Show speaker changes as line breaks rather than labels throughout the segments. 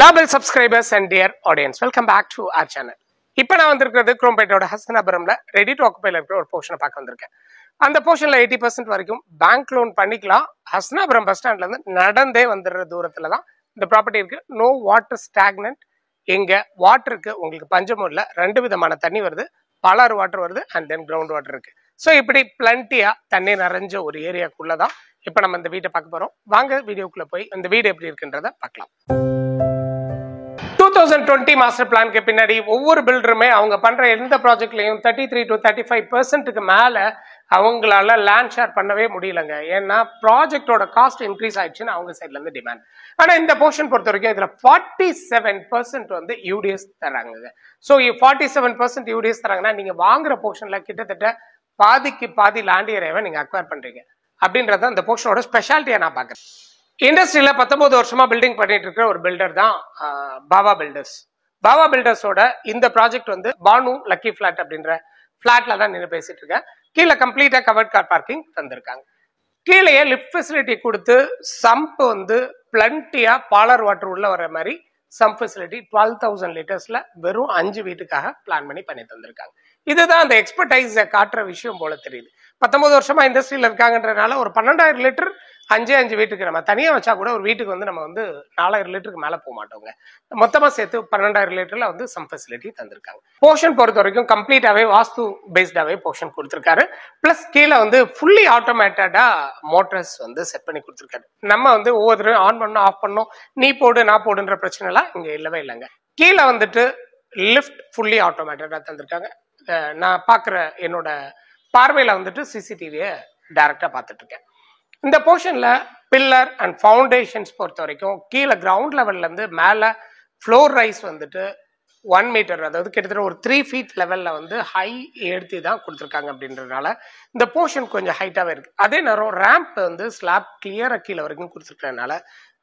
Lovable subscribers and dear audience, welcome back to our channel. இப்போ நான் வந்திருக்கிறது குரோம்பேட்டோட ஹஸ்தினாபுரம்ல ready to ஆக்குபைல இருக்கிற ஒரு போர்ஷனை பார்க்க வந்திருக்கேன். அந்த போர்ஷன்ல 80% வரைக்கும் பேங்க் லோன் பண்ணிக்கலாம். ஹஸ்தினாபுரம் பஸ் ஸ்டாண்ட்ல இருந்து நடந்தே வந்துடுற தூரத்துல தான் இந்த ப்ராப்பர்ட்டி இருக்கு. No water stagnant. எங்க வாட்டருக்கு உங்களுக்கு பஞ்சமும் இல்லை. 2 விதமான தண்ணி வருது. பாலாறு வாட்டர் வருது அண்ட் தென் கிரவுண்ட் வாட்டர் இருக்கு. ஸோ இப்படி பிளண்டியா தண்ணி நிறைஞ்ச ஒரு ஏரியாக்குள்ளதான் இப்போ நம்ம இந்த வீட்டை பார்க்க போறோம். வாங்க வீடியோக்குள்ள போய் இந்த வீடு எப்படி இருக்குன்றத பார்க்கலாம். 2020 மாஸ்டர் பிளானுக்கு பின்னாடி ஒவ்வொரு பில்டருமே அவங்க பண்ற எந்த ப்ராஜெக்ட்லையும் 33 to 35% மேல அவங்களால லேண்ட் ஷேர் பண்ணவே முடியலங்க. ஏன்னா ப்ராஜெக்டோட காஸ்ட் இன்க்ரீஸ் ஆயிடுச்சுன்னு அவங்க சைட்ல இருந்து டிமாண்ட். ஆனா இந்த போர்ஷன் பொறுத்த வரைக்கும் இதுல 47% வந்து யூடிஎஸ் தராங்க. ஸோ 47% யூடிஎஸ் தராங்கன்னா நீங்க வாங்குற போர்ஷன்ல கிட்டத்தட்ட பாதிக்கு பாதி லேண்ட் ஏரியாவை நீங்க அக்வயர் பண்றீங்க அப்படின்றத அந்த போர்ஷனோட ஸ்பெஷாலிட்டியா நான் பாக்குறேன். இண்டஸ்ட்ரியில 19 வருஷமா பில்டிங் பண்ணிட்டு இருக்கிற ஒரு பில்டர் தான் பாபா பில்டர்ஸ். பாபா பில்டர்ஸோட இந்த ப்ராஜெக்ட் வந்து பானு லக்கி பிளாட் அப்படின்ற பிளாட்ல தான் நின்று பேசிட்டு இருக்கேன். கீழே கம்ப்ளீட்டா கவர்ட் கார் பார்க்கிங் தந்திருக்காங்க. கீழே லிஃப்ட் ஃபெசிலிட்டி கொடுத்து சம்ப் வந்து பிளண்டியா பாலர் வாட்டர் உள்ள வர மாதிரி சம்ப் ஃபெசிலிட்டி 12,000 லிட்டர்ஸ்ல வெறும் 5 வீட்டுக்காக பிளான் பண்ணி தந்திருக்காங்க. இதுதான் அந்த எக்ஸ்பர்டைஸ காட்டுற விஷயம் போல தெரியுது. 19 வருஷமா இண்டஸ்ட்ரியில இருக்காங்கன்றதுனால ஒரு 12,000 லிட்டர் 5 வீட்டுக்கு நம்ம தனியா வச்சா கூட ஒரு வீட்டுக்கு வந்து நம்ம வந்து 4,000 லிட்டருக்கு மேல போக மாட்டோங்க. மொத்தமா சேர்த்து 12,000 லிட்டர்ல வந்து சம் ஃபெசிலிட்டி தந்திருக்காங்க. போர்ஷன் பொறுத்த வரைக்கும் கம்ப்ளீட்டாவே வாஸ்து பேஸ்டாவே போர்ஷன் கொடுத்திருக்காரு. பிளஸ் கீழே வந்து ஃபுல்லி ஆட்டோமேட்டடா மோட்டர்ஸ் வந்து செட் பண்ணி கொடுத்திருக்காரு. நம்ம வந்து ஒவ்வொருத்தரும் ஆன் பண்ணோம் ஆஃப் பண்ணோம் நீ போடு நான் போடுன்ற பிரச்சனை எல்லாம் இங்க இல்லவே இல்லைங்க. கீழே வந்துட்டு லிஃப்ட் ஃபுல்லி ஆட்டோமேட்டடா தந்திருக்காங்க. நான் பாக்குற என்னோட பார்வையில வந்துட்டு சிசிடிவியை டைரக்டா பார்த்துட்டு இருக்கேன். இந்த போர்ஷன்ல பில்லர் அண்ட் ஃபவுண்டேஷன்ஸ் பொறுத்த வரைக்கும் கீழே கிரவுண்ட் லெவல்ல இருந்து மேல ஃப்ளோர் ரைஸ் வந்துட்டு 1 மீட்டர், அதாவது கிட்டத்தட்ட ஒரு 3 feet லெவல்ல வந்து ஹை எடுத்து தான் கொடுத்துருக்காங்க. அப்படின்றதுனால இந்த போர்ஷன் கொஞ்சம் ஹைட்டாவே இருக்கு. அதே நேரம் ரேம்ப் வந்து ஸ்லாப் கிளியரா கீழே வரைக்கும் கொடுத்துருக்கறதுனால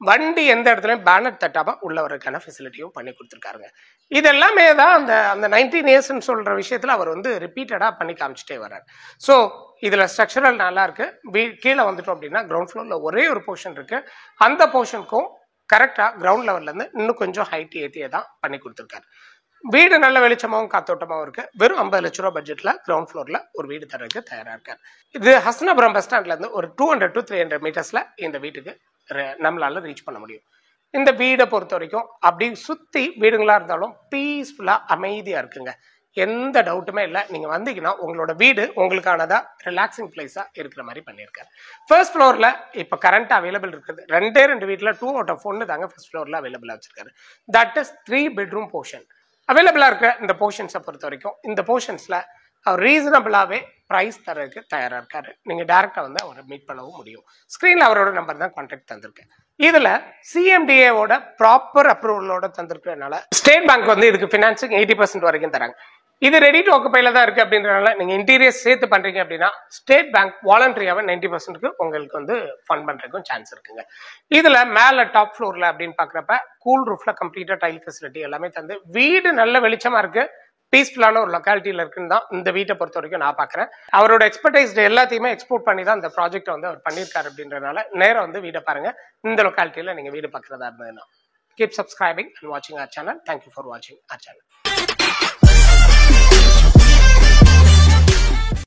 வண்டி எந்த இடத்துலயும் பேனர் தட்டாம உள்ள வரதுக்கான ஃபெசிலிட்டியும் பண்ணி கொடுத்துருக்காருங்க. இது எல்லாமே தான் அந்த 19 இயர்ஸ்ன்னு சொல்ற விஷயத்துல அவர் வந்து ரிப்பீட்டடா பண்ணி காமிச்சிட்டே வர்றாரு. ஸோ இதுல ஸ்ட்ரக்சரல் நல்லா இருக்கு. கீழே வந்துட்டோம் அப்படின்னா கிரவுண்ட் ஃப்ளோர்ல ஒரே ஒரு போர்ஷன் இருக்கு. அந்த போர்ஷனுக்கும் கரெக்டா கிரவுண்ட் லெவல்ல இருந்து இன்னும் கொஞ்சம் ஹைட் ஏற்றியே தான் பண்ணி கொடுத்துருக்காரு. வீடு நல்ல வெளிச்சமாகவும் காத்தோட்டமாகவும் இருக்கு. வெறும் 50 லட்ச ரூபா பட்ஜெட்ல கிரவுண்ட் ஃப்ளோர்ல ஒரு வீடு தரதுக்கு தயாரா இருக்காரு. இது ஹஸ்தினாபுரம் பஸ் ஸ்டாண்ட்ல இருந்து ஒரு 200 to 300 மீட்டர்ஸ்ல இந்த வீட்டுக்கு நம்மளால ரீச் பண்ண முடியும். இந்த வீடை பொறுத்த வரைக்கும் அப்படி சுத்தி வீடுங்களா இருந்தாலும் பீஸ்ஃபுல்லா அமைதியா இருக்குங்க. எந்த டவுட்டுமே இல்லை. நீங்க வந்தீங்கன்னா உங்களோட வீடு உங்களுக்கானதா ரிலாக்ஸிங் பிளேஸா இருக்கிற மாதிரி பண்ணியிருக்காரு. ஃபர்ஸ்ட் ஃப்ளோர்ல இப்ப கரண்ட் அவைலபிள் இருக்குது. 2 வீட்டுல 2 out of 1 தாங்க ஃபர்ஸ்ட் ஃப்ளோர்ல அவைலபிளா வச்சிருக்காரு. தட் இஸ் 3 bedroom போர்ஷன் அவைலபிளா இருக்க. இந்த போர்ஷன்ஸை பொறுத்த வரைக்கும் இந்த போர்ஷன்ஸ்ல அவர் ரீசனபிளாவே பிரைஸ் தரதுக்கு தயாரா இருக்காரு. நீங்க டைரக்டா வந்து அவரை மீட் பண்ணவும் முடியும். ஸ்கிரீன்ல அவரோட நம்பர் தான் கான்டாக்ட் தந்திருக்கேன். இதுல சிஎம்டிஏவோட ப்ராப்பர் அப்ரூவலோட தந்திருக்கிறதுனால ஸ்டேட் பேங்க் வந்து இதுக்கு பினான்சிங் 80% வரைக்கும் தராங்க. இது ரெடி டு ஆக்குபைல தான் இருக்கு. அப்படின்றதுனால நீங்க இன்டீரியர் சேர்த்து பண்றீங்க அப்படின்னா ஸ்டேட் பேங்க் வாலண்டரியாவே 90%க்கு உங்களுக்கு வந்து ஃபண்ட் பண்றதுக்கும் சான்ஸ் இருக்குங்க. இதுல மேல டாப் ஃப்ளோர்ல அப்படின்னு பாக்குறப்ப கூல் ரூஃப்ல கம்ப்ளீட்டா டைல் ஃபெசிலிட்டி எல்லாமே தந்து வீடு நல்ல வெளிச்சமா இருக்கு. பீஸ்ஃபுல்லான ஒரு லொக்காலிட்டியில இருக்குன்னு தான் இந்த வீட்டை பொறுத்த வரைக்கும் நான் பாக்குறேன். அவரோட எக்ஸ்பர்டைஸ் எல்லாத்தையுமே எக்ஸ்போர்ட் பண்ணி தான் இந்த ப்ராஜெக்ட் வந்து அவர் பண்ணியிருக்காரு. அப்படின்றதுனால நேரம் வந்து வீடை பாருங்க. இந்த லொக்காலிட்டியில நீங்க வீடு பாக்குறதா இருந்ததுன்னா கீப் சப்ஸ்கிரைபிங் அண்ட் வாட்சிங் அவர் சேனல். தேங்க்யூ ஃபார் வாட்சிங் அவர் சேனல்.